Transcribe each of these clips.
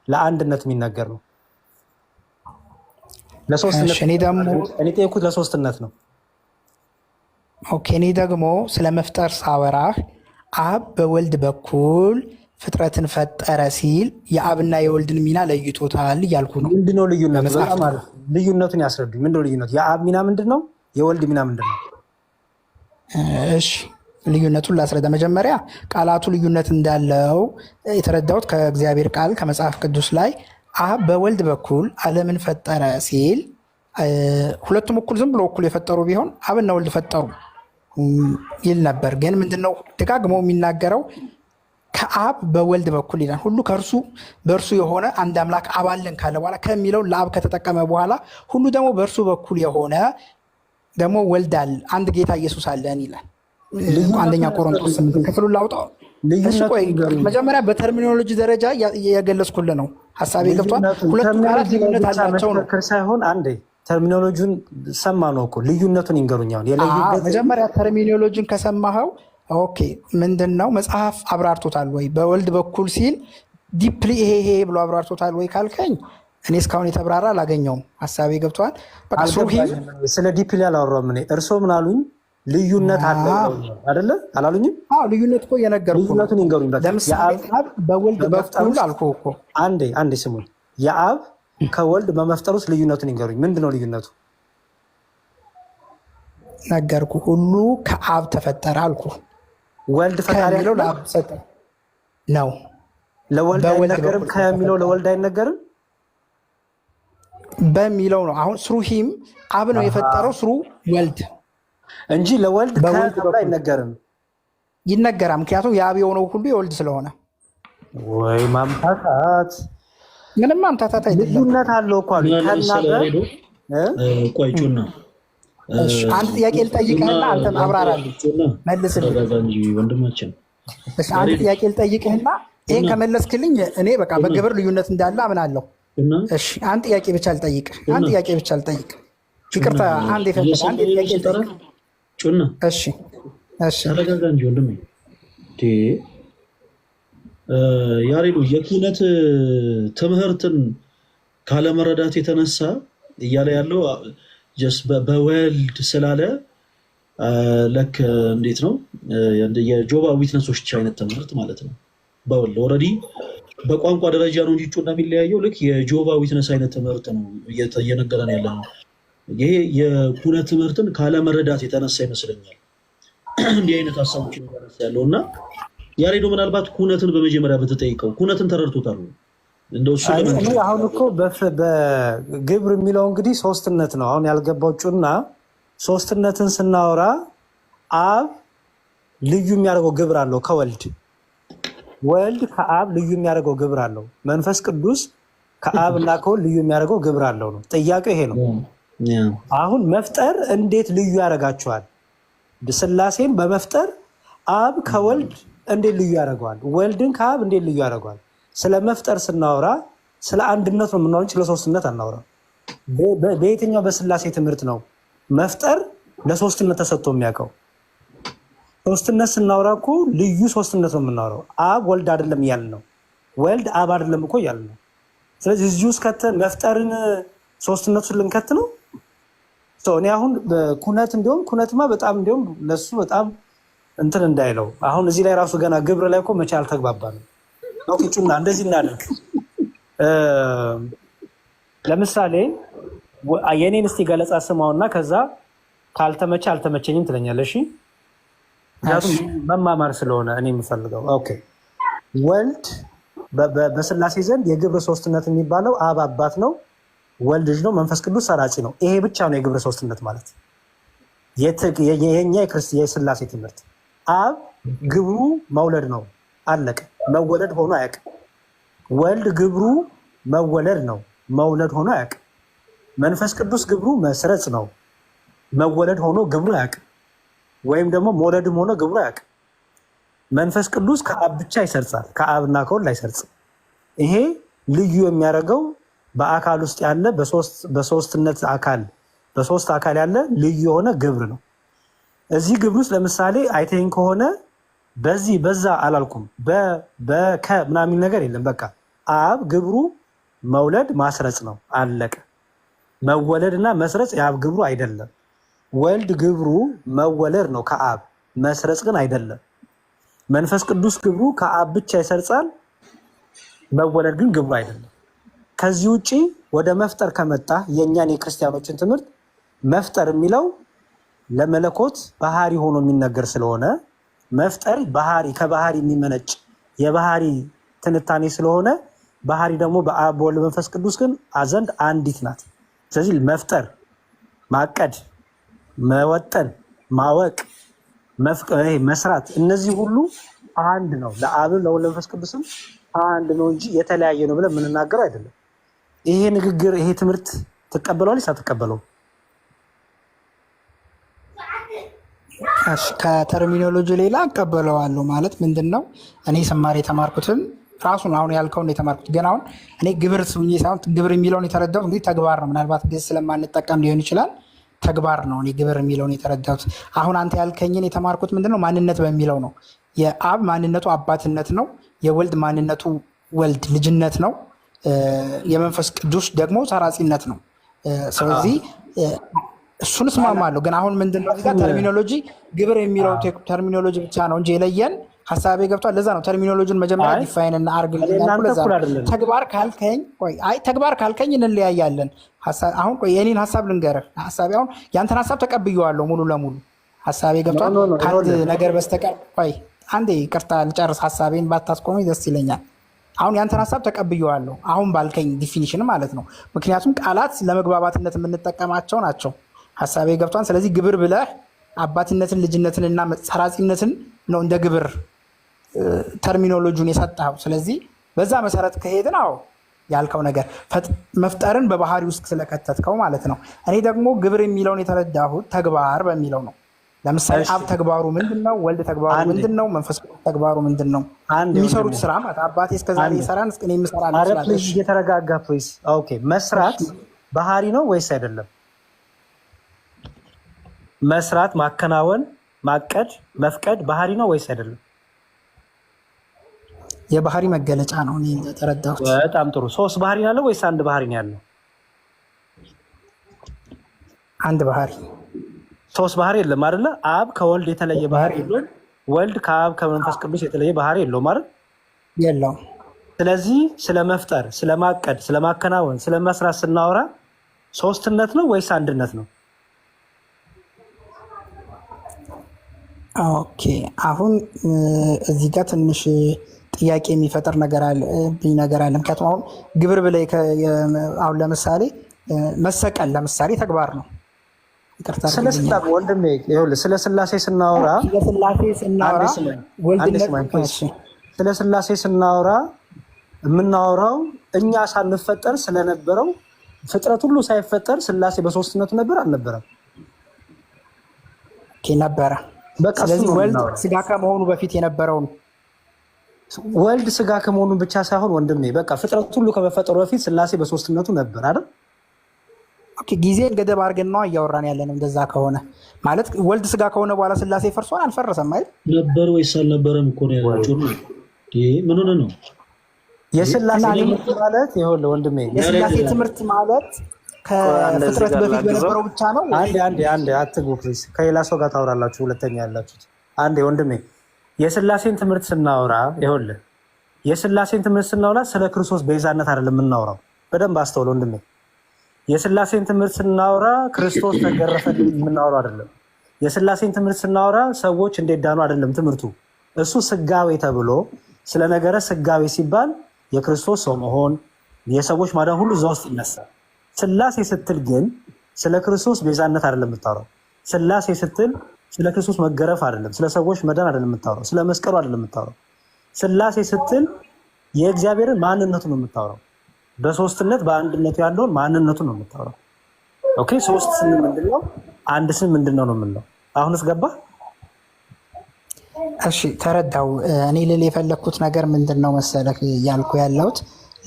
ለአንድነት የሚነገር ነው። ለሶስትነት እኔ ጠየኩት ለሶስትነት ነው። ኦኬ እኔ ደግሞ ስለመፍጠር ሳወራህ አብ በወልድ በኩል ፍጥረትን ፈጠረ ሲል የአብና የወልድን ሚና ለይቶታል እያልኩ ነው። ምንድነው ልዩነቱ? ልዩነቱን ያስረዱኝ። ምንድነው ልዩነቱ? የአብ ሚና ምንድን ነው? የወልድ ሚና ምንድን ነው? እሺ ልዩነቱን ላስረዳ። መጀመሪያ ቃላቱ ልዩነት እንዳለው የተረዳሁት ከእግዚአብሔር ቃል ከመጽሐፍ ቅዱስ ላይ አብ በወልድ በኩል ዓለምን ፈጠረ ሲል ሁለቱም እኩል ዝም ብሎ እኩል የፈጠሩ ቢሆን አብና ወልድ ፈጠሩ ይል ነበር። ግን ምንድነው ደጋግሞ የሚናገረው ከአብ በወልድ በኩል ይላል። ሁሉ ከእርሱ በእርሱ የሆነ አንድ አምላክ አብ አለን ካለ በኋላ ከሚለው ለአብ ከተጠቀመ በኋላ ሁሉ ደግሞ በእርሱ በኩል የሆነ ደግሞ ወልድ አለ፣ አንድ ጌታ ኢየሱስ አለን ይላል። አንደኛ ቆሮንቶስ 8 ክፍሉን ላውጣው። መጀመሪያ በተርሚኖሎጂ ደረጃ የገለጽኩልህ ነው። ሀሳቤ ገብቷል። ሁለቱ ቃላት ልዩነት አላቸው ነው ሳይሆን አንዴ ተርሚኖሎጂን ሰማ ነው እኮ ልዩነቱን ይንገሩኛል። መጀመሪያ ተርሚኖሎጂን ከሰማኸው ኦኬ ምንድን ነው መጽሐፍ አብራርቶታል ወይ በወልድ በኩል ሲል ዲፕሊ ይሄ ብሎ አብራርቶታል ወይ ካልከኝ እኔ እስካሁን የተብራራ አላገኘውም። ሀሳቤ ገብቷል። ስለ ዲፕሊ አላወራሁም እኔ። እርስዎ ምን አሉኝ? ልዩነት አለ አይደለ? አላሉኝም? ልዩነት እኮ የነገርኩህ። ልዩነቱን ይንገሩኝ። ለምሳሌ አብ በወልድ በኩል አልኩህ እኮ። አንዴ ስሙኝ። የአብ ከወልድ በመፍጠር ውስጥ ልዩነቱን ይንገሩኝ። ምንድን ነው ልዩነቱ? ነገርኩህ። ሁሉ ከአብ ተፈጠረ አልኩህ። ወልድ ፈጣሪ ነው ለአብ ሰጠ ነው። ለወልድ አይነገርም ከሚለው ለወልድ አይነገርም በሚለው ነው። አሁን ስሩሂም አብ ነው የፈጠረው ስሩ ወልድ እንጂ ለወልድ ከአብ አይነገርም። ይነገራል። ምክንያቱም የአብ የሆነው ሁሉ የወልድ ስለሆነ። ወይ ማምታታት! ምንም ማምታታት አይደለም። ልዩነት አለው እኮ ቆይጩና አንድ ጥያቄ ልጠይቅህና አንተም አብራራልኝ መልስልኝ። ወንድማችን አንድ ጥያቄ ልጠይቅህና ይህን ከመለስክልኝ እኔ በቃ በግብር ልዩነት እንዳለ አምናለሁ። እሺ አንድ ጥያቄ ብቻ ልጠይቅህ። ይቅርታ አንድ ጥያቄ ልጠይቅህ። ጩና እሺ ተረጋጋ እንጂ ወንድሜ። ያሬዱ የክህነት ትምህርትን ካለመረዳት የተነሳ እያለ ያለው በወልድ ስላለ ለክ እንዴት ነው የጆባ ዊትነሶች አይነት ትምህርት ማለት ነው። በወልድ ኦልሬዲ በቋንቋ ደረጃ ነው እንጂ ጩና የሚለያየው ልክ የጆባ ዊትነስ አይነት ትምህርት ነው እየነገረን ያለ ነው። ይሄ የክህነት ትምህርትን ካለመረዳት የተነሳ ይመስለኛል እንዲህ አይነት ሀሳቦች ይነሳሉ ያለው እና ያሬዶ ምናልባት ክህነትን በመጀመሪያ ብትጠይቀው ክህነትን ተረድቶታል እንደው እሱ አሁን እኮ በግብር የሚለው እንግዲህ ሶስትነት ነው። አሁን ያልገባው ጩና ሶስትነትን ስናወራ አብ ልዩ የሚያደርገው ግብር አለው ከወልድ ወልድ ከአብ ልዩ የሚያደርገው ግብር አለው። መንፈስ ቅዱስ ከአብ እና ከወልድ ልዩ የሚያደርገው ግብር አለው ነው ጥያቄው። ይሄ ነው። አሁን መፍጠር እንዴት ልዩ ያደርጋቸዋል? ስላሴን በመፍጠር አብ ከወልድ እንዴት ልዩ ያደርገዋል? ወልድን ከአብ እንዴት ልዩ ያደርገዋል? ስለ መፍጠር ስናወራ ስለ አንድነት ነው የምናወራ እንጂ ለሶስትነት አናወራ። በየትኛው በስላሴ ትምህርት ነው መፍጠር ለሶስትነት ተሰጥቶ የሚያውቀው? ሶስትነት ስናወራ እኮ ልዩ ሶስትነት ነው የምናወራው። አብ ወልድ አይደለም እያልን ነው። ወልድ አብ አይደለም እኮ እያልን ነው። ስለዚህ እዚህ ውስጥ ከተን መፍጠርን ሶስትነቱን ልንከት ነው። እኔ አሁን ኩነት እንዲሁም ኩነትማ በጣም እንዲሁም ለሱ በጣም እንትን እንዳይለው አሁን እዚህ ላይ ራሱ ገና ግብር ላይ እኮ መቼ አልተግባባ ነው። ጩና እንደዚህ እናደርግ። ለምሳሌ የኔን እስቲ ገለጻ ስማውና ከዛ ካልተመቸ አልተመቸኝም ትለኛለሽ። ምክንያቱም መማማር ስለሆነ እኔ የምፈልገው። ኦኬ ወልድ በስላሴ ዘንድ የግብር ሶስትነት የሚባለው አብ አባት ነው፣ ወልድ ልጅ ነው፣ መንፈስ ቅዱስ ሰራጺ ነው። ይሄ ብቻ ነው የግብር ሶስትነት ማለት። የኛ የስላሴ ትምህርት አብ ግብሩ መውለድ ነው፣ አለቀ። መወለድ ሆኖ አያውቅም። ወልድ ግብሩ መወለድ ነው፣ መውለድ ሆኖ አያውቅም። መንፈስ ቅዱስ ግብሩ መስረጽ ነው፣ መወለድ ሆኖ ግብሩ አያውቅም። ወይም ደግሞ መውለድም ሆኖ ግብሩ አያውቅም። መንፈስ ቅዱስ ከአብ ብቻ ይሰርጻል፣ ከአብና ከወልድ አይሰርጽም። ይሄ ልዩ የሚያደርገው በአካል ውስጥ ያለ በሶስትነት አካል በሶስት አካል ያለ ልዩ የሆነ ግብር ነው። እዚህ ግብር ውስጥ ለምሳሌ አይተኝ ከሆነ በዚህ በዛ አላልኩም፣ በከ ምናምን ነገር የለም። በቃ አብ ግብሩ መውለድ ማስረጽ ነው፣ አለቀ። መወለድና መስረጽ የአብ ግብሩ አይደለም። ወልድ ግብሩ መወለድ ነው ከአብ፣ መስረጽ ግን አይደለም። መንፈስ ቅዱስ ግብሩ ከአብ ብቻ ይሰርጻል፣ መወለድ ግን ግብሩ አይደለም። ከዚህ ውጪ ወደ መፍጠር ከመጣ የእኛን የክርስቲያኖችን ትምህርት መፍጠር የሚለው ለመለኮት ባህሪ ሆኖ የሚነገር ስለሆነ መፍጠር ባህሪ ከባህሪ የሚመነጭ የባህሪ ትንታኔ ስለሆነ ባህሪ ደግሞ በአብ በወልድ መንፈስ ቅዱስ ግን ዘንድ አንዲት ናት። ስለዚህ መፍጠር፣ ማቀድ፣ መወጠን፣ ማወቅ፣ መስራት እነዚህ ሁሉ አንድ ነው። ለአብም ለወልድ መንፈስ ቅዱስም አንድ ነው እንጂ የተለያየ ነው ብለን የምንናገረው አይደለም። ይሄ ንግግር ይሄ ትምህርት ትቀበለዋለች ሳትቀበለው? ከተርሚኖሎጂ ሌላ እቀበለዋለሁ ማለት ምንድን ነው? እኔ ስማር የተማርኩትን ራሱን አሁን ያልከውን የተማርኩት ግን አሁን እኔ ግብር ሳይሆን ግብር የሚለውን የተረዳሁት እንግዲህ ተግባር ነው። ምናልባት ግዝ ስለማንጠቀም ሊሆን ይችላል። ተግባር ነው እኔ ግብር የሚለውን የተረዳሁት። አሁን አንተ ያልከኝን የተማርኩት ምንድን ነው? ማንነት በሚለው ነው። የአብ ማንነቱ አባትነት ነው። የወልድ ማንነቱ ወልድ ልጅነት ነው። የመንፈስ ቅዱስ ደግሞ ሰራጺነት ነው። ስለዚህ እሱን እስማማለሁ። ግን አሁን ምንድን ነው ተርሚኖሎጂ ግብር የሚለው ተርሚኖሎጂ ብቻ ነው እንጂ የለየን ሀሳቤ ገብቷል። ለዛ ነው ተርሚኖሎጂን መጀመሪያ ዲፋይን እና አርግ። ተግባር ካልከኝ እንለያያለን። አሁን ቆይ የኔን ሀሳብ ልንገርህ። ሀሳቤ አሁን ያንተን ሀሳብ ተቀብዬዋለሁ ሙሉ ለሙሉ ሀሳቤ ገብቷል። ከአንድ ነገር በስተቀር ቆይ አንዴ ይቅርታ ልጨርስ። ሀሳቤን ባታስቆመኝ ደስ ይለኛል። አሁን ያንተን ሀሳብ ተቀብዬዋለሁ አሁን ባልከኝ ዲፊኒሽን ማለት ነው። ምክንያቱም ቃላት ለመግባባትነት የምንጠቀማቸው ናቸው። ሀሳቤ ገብቷል። ስለዚህ ግብር ብለህ አባትነትን ልጅነትን እና ሰራጺነትን ነው እንደ ግብር ተርሚኖሎጂውን የሰጠኸው። ስለዚህ በዛ መሰረት ከሄድን አዎ ያልከው ነገር መፍጠርን በባህሪ ውስጥ ስለከተትከው ማለት ነው። እኔ ደግሞ ግብር የሚለውን የተረዳሁት ተግባር በሚለው ነው። ለምሳሌ አብ ተግባሩ ምንድን ነው? ወልድ ተግባሩ ምንድን ነው? መንፈስ ተግባሩ ምንድን ነው? የሚሰሩት ስራ ማለት አባቴ እስከዛሬ የሰራን እኔ የምሰራ ነው። እየተረጋጋ ፕሊዝ። ኦኬ መስራት ባህሪ ነው ወይስ አይደለም? መስራት፣ ማከናወን፣ ማቀድ፣ መፍቀድ ባህሪ ነው ወይስ አይደለም? የባህሪ መገለጫ ነው እኔ የተረዳሁት። በጣም ጥሩ። ሶስት ባህሪ ነው ያለው ወይስ አንድ ባህሪ ነው ያለው? አንድ ባህሪ። ሶስት ባህሪ የለም አይደለ? አብ ከወልድ የተለየ ባህሪ የለውም። ወልድ ከአብ ከመንፈስ ቅዱስ የተለየ ባህሪ የለውም አይደል? የለውም። ስለዚህ ስለመፍጠር፣ ስለማቀድ፣ ስለማከናወን፣ ስለመስራት ስናወራ ሶስትነት ነው ወይስ አንድነት ነው? ኦኬ አሁን እዚህ ጋር ትንሽ ጥያቄ የሚፈጥር ነገር አለ። ምክንያቱም አሁን ግብር ብላይ አሁን ለምሳሌ መሰቀል ለምሳሌ ተግባር ነው። ስለ ስላሴ ስናወራ የምናወራው እኛ ሳንፈጠር ስለነበረው ፍጥረት ሁሉ ሳይፈጠር ስላሴ በሶስትነቱ ነበር አልነበረም? ነበረ። ስለዚህ ወልድ ስጋ ከመሆኑ በፊት የነበረውን ወልድ ስጋ ከመሆኑ ብቻ ሳይሆን ወንድሜ በቃ ፍጥረት ሁሉ ከመፈጠሩ በፊት ስላሴ በሶስትነቱ ነበር አይደል? ጊዜን ገደብ አድርገን ነው እያወራን ያለ ነው። እንደዛ ከሆነ ማለት ወልድ ስጋ ከሆነ በኋላ ስላሴ ፈርሷል አልፈረሰም አይደል? ነበር ወይስ አልነበረም እኮ ነው ያላችሁ። ምን ሆነ ነው የስላሴ ትምህርት ማለት? ይኸውልህ ወንድሜ የስላሴ ትምህርት ማለት ከፍጥረት በፊት በነበረው ብቻ ነው። አንዴ አትግቡ ፕሊዝ። ከሌላ ሰው ጋር ታወራላችሁ ሁለተኛ ያላችሁት። አንዴ ወንድሜ የስላሴን ትምህርት ስናወራ ይኸውልህ የስላሴን ትምህርት ስናወራ ስለ ክርስቶስ ቤዛነት አይደለም የምናወራው። በደንብ አስተውል ወንድሜ። የስላሴን ትምህርት ስናወራ ክርስቶስ ተገረፈልን የምናወራው አይደለም። የስላሴን ትምህርት ስናወራ ሰዎች እንዴት ዳኑ አይደለም ትምህርቱ። እሱ ስጋዌ ተብሎ ስለ ነገረ ስጋዌ ሲባል የክርስቶስ ሰው መሆን የሰዎች ማዳን ሁሉ እዛ ውስጥ ይነሳል። ስላሴ ስትል ግን ስለ ክርስቶስ ቤዛነት አይደለም የምታወራው። ስላሴ ስትል ስለ ክርስቶስ መገረፍ አይደለም፣ ስለ ሰዎች መዳን አይደለም የምታወራው፣ ስለ መስቀሉ አይደለም የምታወራው። ስላሴ ስትል የእግዚአብሔርን ማንነቱ ነው የምታወራው። በሶስትነት በአንድነቱ ያለውን ማንነቱ ነው የምታወራው። ኦኬ ሶስት ስም ምንድነው? አንድ ስም ምንድነው ነው የምንለው። አሁንስ ገባ? እሺ ተረዳው። እኔ ልል የፈለግኩት ነገር ምንድን ነው መሰለህ ያልኩ ያለሁት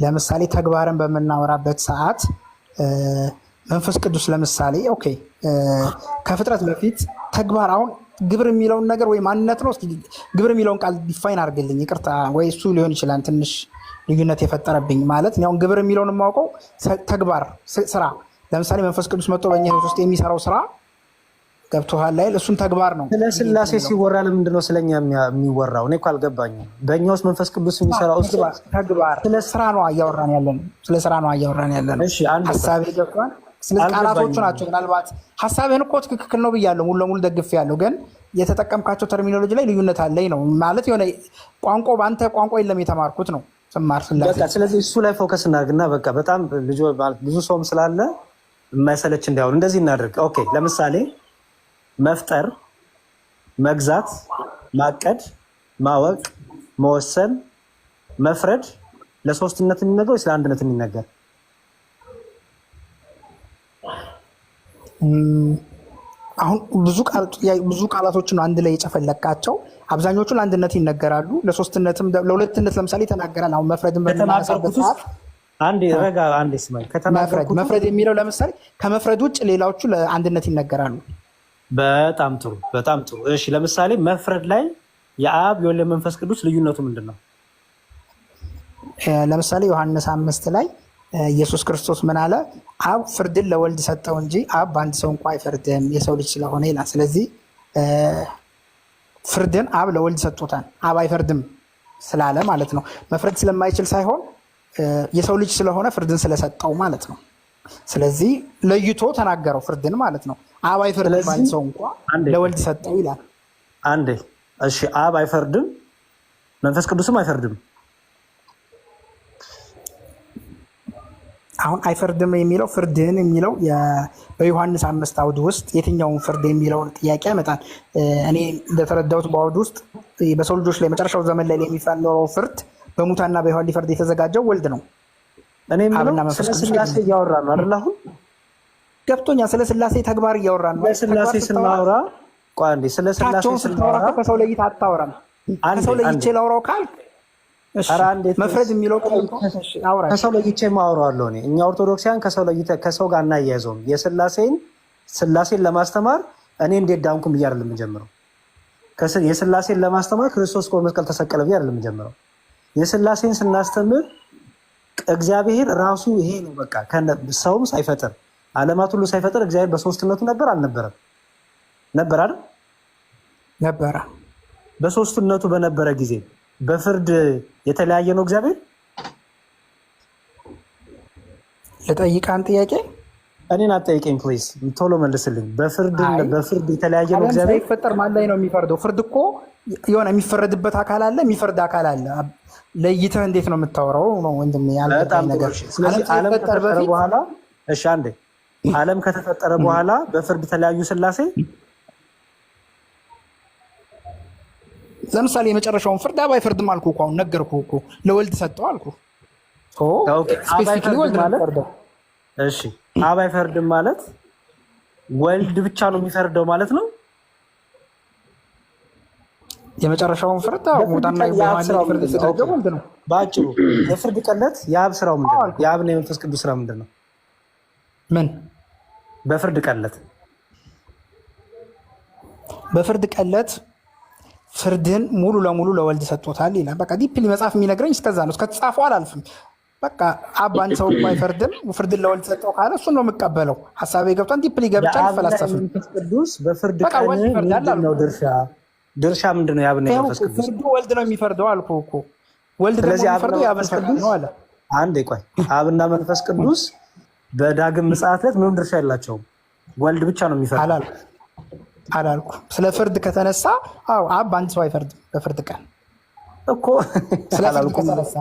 ለምሳሌ ተግባርን በምናወራበት ሰዓት መንፈስ ቅዱስ ለምሳሌ ኦኬ ከፍጥረት በፊት ተግባር አሁን ግብር የሚለውን ነገር ወይ ማንነት ነው። እስኪ ግብር የሚለውን ቃል ዲፋይን አድርግልኝ። ይቅርታ ወይ እሱ ሊሆን ይችላል ትንሽ ልዩነት የፈጠረብኝ ማለት ያው ግብር የሚለውን የማውቀው ተግባር ስራ። ለምሳሌ መንፈስ ቅዱስ መጥቶ በእኛ ህይወት ውስጥ የሚሰራው ስራ ገብቶሃል ላይ እሱን ተግባር ነው። ስለ ስላሴ ሲወራ ለምንድን ነው ስለኛ የሚወራው? እኔ እኮ አልገባኝም። በእኛ ውስጥ መንፈስ ቅዱስ የሚሰራው ተግባር ስለ ስራ ነው እያወራን ያለን። ስለ ስራ ነው እያወራን ያለን። ሀሳቤ ገብቷል። ስለዚህ ቃላቶቹ ናቸው። ምናልባት ሀሳብህን እኮ ትክክል ነው ብያለሁ፣ ሙሉ ለሙሉ ደግፌያለሁ። ግን የተጠቀምካቸው ተርሚኖሎጂ ላይ ልዩነት አለኝ ነው ማለት የሆነ ቋንቋ በአንተ ቋንቋ የለም የተማርኩት ነው ስማር ስላሴ። ስለዚህ እሱ ላይ ፎከስ እናድርግና በቃ በጣም ብዙ ሰውም ስላለ የማይሰለች እንዳይሆን እንደዚህ እናድርግ። ኦኬ ለምሳሌ መፍጠር፣ መግዛት፣ ማቀድ፣ ማወቅ፣ መወሰን፣ መፍረድ ለሶስትነት የሚነገር ወይ ስለ አንድነት የሚነገር? አሁን ብዙ ቃላቶችን አንድ ላይ የጨፈለቃቸው አብዛኞቹ ለአንድነት ይነገራሉ፣ ለሶስትነትም ለሁለትነት ለምሳሌ ተናገራል። አሁን መፍረድን በምናነሳበት ሰዓት መፍረድ የሚለው ለምሳሌ ከመፍረድ ውጭ ሌላዎቹ ለአንድነት ይነገራሉ። በጣም ጥሩ በጣም ጥሩ። እሺ ለምሳሌ መፍረድ ላይ የአብ የወልድ መንፈስ ቅዱስ ልዩነቱ ምንድን ነው? ለምሳሌ ዮሐንስ 5 ላይ ኢየሱስ ክርስቶስ ምን አለ? አብ ፍርድን ለወልድ ሰጠው እንጂ አብ በአንድ ሰው እንኳ አይፈርድም የሰው ልጅ ስለሆነ ይላል። ስለዚህ ፍርድን አብ ለወልድ ሰጥቶታል፣ አብ አይፈርድም ስላለ ማለት ነው። መፍረድ ስለማይችል ሳይሆን የሰው ልጅ ስለሆነ ፍርድን ስለሰጠው ማለት ነው። ስለዚህ ለይቶ ተናገረው ፍርድን ማለት ነው። አብ አይፈርድም በአንድ ሰው እንኳ ለወልድ ሰጠው ይላል። አንዴ እሺ፣ አብ አይፈርድም መንፈስ ቅዱስም አይፈርድም። አሁን አይፈርድም የሚለው ፍርድን የሚለው በዮሐንስ 5 አውድ ውስጥ የትኛውን ፍርድ የሚለውን ጥያቄ ያመጣል። እኔ እንደተረዳሁት በአውድ ውስጥ በሰው ልጆች ላይ መጨረሻው ዘመን ላይ የሚፈለው ፍርድ በሙታንና በሕያዋን ሊፈርድ የተዘጋጀው ወልድ ነው። እኔ ስለ ስላሴ እያወራ ነው አይደል? አሁን ገብቶኛል። ስለ ስላሴ ተግባር እያወራ ነው። ስላሴ ስናወራ ስለ ስላሴ ስናወራ ከሰው ለይተህ አታወራም። ከሰው ለይቼ ላውራው ካልክ መፍረድ የሚለው ከሰው ለይቼ ማወራዋለሁ። እኛ ኦርቶዶክሲያን ከሰው ጋር እናያይዘውም። ስላሴን ለማስተማር እኔ እንዴት ዳንኩም ብዬ አይደለም የምጀምረው። የስላሴን ለማስተማር ክርስቶስ መስቀል ተሰቀለ ብዬ አይደለም የምጀምረው። የስላሴን ስናስተምር እግዚአብሔር ራሱ ይሄ ነው በቃ ሰውም ሳይፈጥር ዓለማት ሁሉ ሳይፈጥር እግዚአብሔር በሶስትነቱ ነበር አልነበረም? ነበር አይደል? ነበረ። በሶስትነቱ በነበረ ጊዜ በፍርድ የተለያየ ነው እግዚአብሔር? ልጠይቅህ ጥያቄ። እኔን አትጠይቀኝ ፕሊዝ፣ ቶሎ መልስልኝ። በፍርድ የተለያየ ነው እግዚአብሔር? ሳይፈጠር ማን ላይ ነው የሚፈርደው? ፍርድ እኮ የሆነ የሚፈረድበት አካል አለ፣ የሚፈርድ አካል አለ። ለይተህ እንዴት ነው የምታወራው? ነው ወንድሜ ያልገባኝ ነገር። ዓለም ከተፈጠረ በኋላ እሺ፣ አንዴ ዓለም ከተፈጠረ በኋላ በፍርድ የተለያዩ ስላሴ? ለምሳሌ የመጨረሻውን ፍርድ አብ አይፈርድም አልኩህ እኮ፣ አሁን ነገርኩህ እኮ። ለወልድ ሰጠው አልኩህ። ስፔሲፊክሊ ወልድ ነው የሚፈርደው። እሺ፣ አብ አይፈርድም ማለት ወልድ ብቻ ነው የሚፈርደው ማለት ነው? የመጨረሻውን ፍርድ ሙታንና ሕያዋን ፍርድ የተደረገው ወልድ ነው። በአጭሩ የፍርድ ቀለት የአብ ስራው ምንድን ነው? የአብና የመንፈስ ቅዱስ ስራ ምንድን ነው? ምን በፍርድ ቀለት ፍርድን ሙሉ ለሙሉ ለወልድ ሰጥቶታል ይላል። በቃ ዲፕሊ መጽሐፍ የሚነግረኝ እስከዛ ነው። እስከተጻፈው አላልፍም። በቃ አብ አንድ ሰው እኮ አይፈርድም ፍርድን ለወልድ ሰጠው ካለ እሱን ነው የምቀበለው። ሀሳቤ ገብቷል። ዲፕሊ ገብቻ አልፈላሰፍም። ቅዱስ በፍርድ ቀን ምንድን ነው ድርሻ ምንድን ነው? የአብና የመንፈስ ቅዱስ ፍርዱ ወልድ ነው የሚፈርደው አልኩህ እኮ። ወልድ ደግሞ የሚፈርደው የአብን ፍርድ ነው አለ። አንዴ ቆይ፣ አብና መንፈስ ቅዱስ በዳግም ምጽአት ዕለት ምንም ድርሻ የላቸውም። ወልድ ብቻ ነው የሚፈርደው አላልኩም። ስለ ፍርድ ከተነሳ አብ በአንድ ሰው አይፈርድም በፍርድ ቀን እኮ ስለ ፍርድ ከተነሳ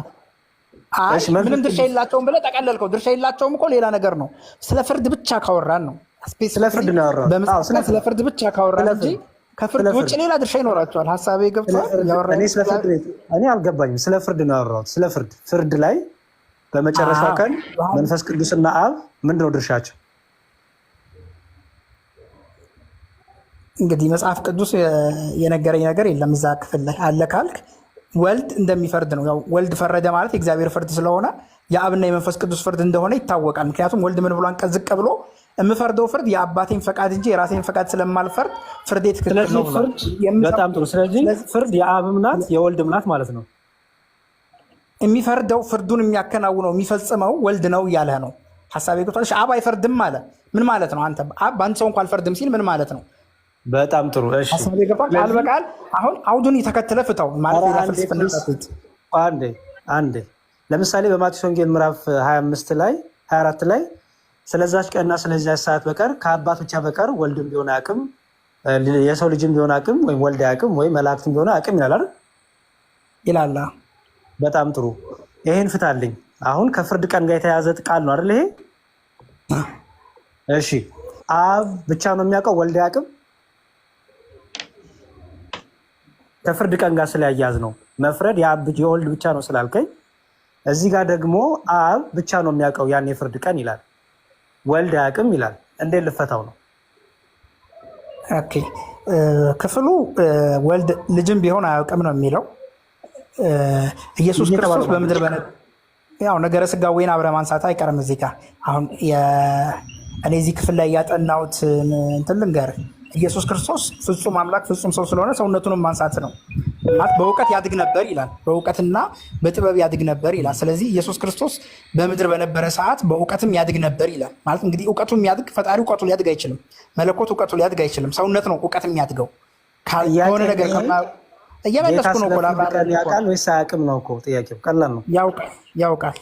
ምንም ድርሻ የላቸውም ብለህ ጠቀለልከው። ድርሻ የላቸውም እኮ ሌላ ነገር ነው። ስለ ፍርድ ብቻ ካወራን ነው። ስለ ፍርድ ነው ያወራሁት። ስለ ፍርድ ብቻ ካወራን እንጂ ከፍርድ ውጭ ሌላ ድርሻ ይኖራቸዋል። ሀሳቤ ገብቷል። እኔ አልገባኝም። ስለ ፍርድ ነው ያወራሁት። ስለ ፍርድ ላይ በመጨረሻው ቀን መንፈስ ቅዱስና አብ ምንድነው ድርሻቸው? እንግዲህ መጽሐፍ ቅዱስ የነገረኝ ነገር የለም እዛ ክፍል ላይ አለ ካልክ ወልድ እንደሚፈርድ ነው። ያው ወልድ ፈረደ ማለት የእግዚአብሔር ፍርድ ስለሆነ የአብና የመንፈስ ቅዱስ ፍርድ እንደሆነ ይታወቃል። ምክንያቱም ወልድ ምን ብሏን ዝቅ ብሎ የምፈርደው ፍርድ የአባቴን ፈቃድ እንጂ የራሴን ፈቃድ ስለማልፈርድ ፍርዴ ትክክል ነው ብሏል። በጣም ጥሩ። ስለዚህ ፍርድ የአብም ናት የወልድም ናት ማለት ነው። የሚፈርደው ፍርዱን የሚያከናውነው የሚፈጽመው ወልድ ነው እያለ ነው። ሀሳቤ ገብቶሃል? አብ አይፈርድም አለ። ምን ማለት ነው? አንተ አብ በአንድ ሰው እንኳ አልፈርድም ሲል ምን ማለት ነው? በጣም ጥሩ። እሺ ሀሳቤ ገብቶሃል? ቃል በቃል አሁን አውዱን የተከተለ ፍታው ማለት አንዴ ለምሳሌ በማቴዎስ ወንጌል ምዕራፍ 24 ላይ ስለዛች ቀንና ስለዚያች ሰዓት በቀር ከአባት ብቻ በቀር ወልድም ቢሆን አያውቅም፣ የሰው ልጅም ቢሆን አያውቅም፣ ወይም ወልድ አያውቅም፣ ወይም መላእክትም ቢሆን አያውቅም ይላል አይደል? ይላል። በጣም ጥሩ። ይሄን ፍታልኝ። አሁን ከፍርድ ቀን ጋር የተያዘ ቃል ነው አይደል ይሄ? እሺ አብ ብቻ ነው የሚያውቀው፣ ወልድ አያውቅም? ከፍርድ ቀን ጋር ስለያያዝ ነው መፍረድ የአብ የወልድ ብቻ ነው ስላልከኝ፣ እዚህ ጋር ደግሞ አብ ብቻ ነው የሚያውቀው ያን የፍርድ ቀን ይላል፣ ወልድ አያውቅም ይላል። እንዴት ልፈታው ነው? ኦኬ ክፍሉ ወልድ ልጅም ቢሆን አያውቅም ነው የሚለው። ኢየሱስ ክርስቶስ በምድር ያው ነገረ ስጋዌን አብረ ማንሳት አይቀርም። እዚህ ጋር አሁን እኔ እዚህ ክፍል ላይ ያጠናሁት እንትን ልንገርህ። ኢየሱስ ክርስቶስ ፍጹም አምላክ ፍጹም ሰው ስለሆነ ሰውነቱንም ማንሳት ነው ማለት በእውቀት ያድግ ነበር ይላል። በእውቀትና በጥበብ ያድግ ነበር ይላል። ስለዚህ ኢየሱስ ክርስቶስ በምድር በነበረ ሰዓት በእውቀትም ያድግ ነበር ይላል። ማለት እንግዲህ እውቀቱ የሚያድግ ፈጣሪ እውቀቱ ሊያድግ አይችልም። መለኮት እውቀቱ ሊያድግ አይችልም። ሰውነት ነው እውቀት የሚያድገው ከሆነ ነገር እየመለስኩ ነው። ያውቃል ወይስ አያውቅም ነው እኮ ጥያቄው። ቀላል ነው። ያውቃል